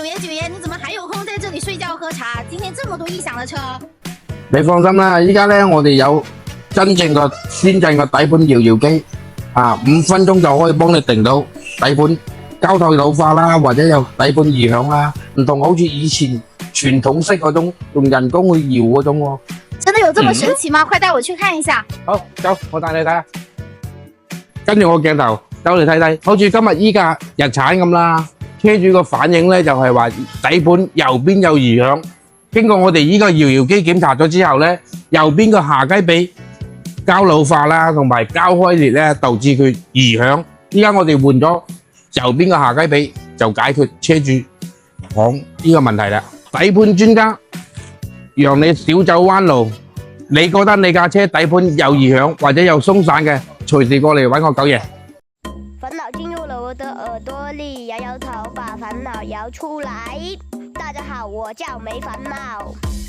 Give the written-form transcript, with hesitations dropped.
九爷，你怎么还有空在这里睡觉喝茶？今天这么多异响的车。你放心啦，依家咧我哋有真正嘅先進嘅底盤搖搖機，啊5分鐘就可以幫你定到底盤膠套老化啦，或者有底盤異響啦，唔同好似以前傳統式嗰種用人工去搖嗰種喎。真的有這麼神奇嗎？快帶我去看一下。好，走，我帶你睇下。跟住我鏡頭走嚟睇睇，好似今日依架日產咁啦，車主個反應咧就係話底盤右邊有異響。經過我哋依個搖搖機檢查咗之後咧，右邊個下雞髀膠老化啦，同埋膠開裂咧，導致佢異響。依家我哋換咗右邊個下雞髀，就解決車主講呢個問題啦。底盤專家讓你少走彎路，你覺得你架車底盤有異響或者有鬆散嘅，隨時過嚟揾我九爺。煩惱進入了我的耳朵裡，搖搖頭，把煩惱搖出來。大家好，我叫沒煩惱。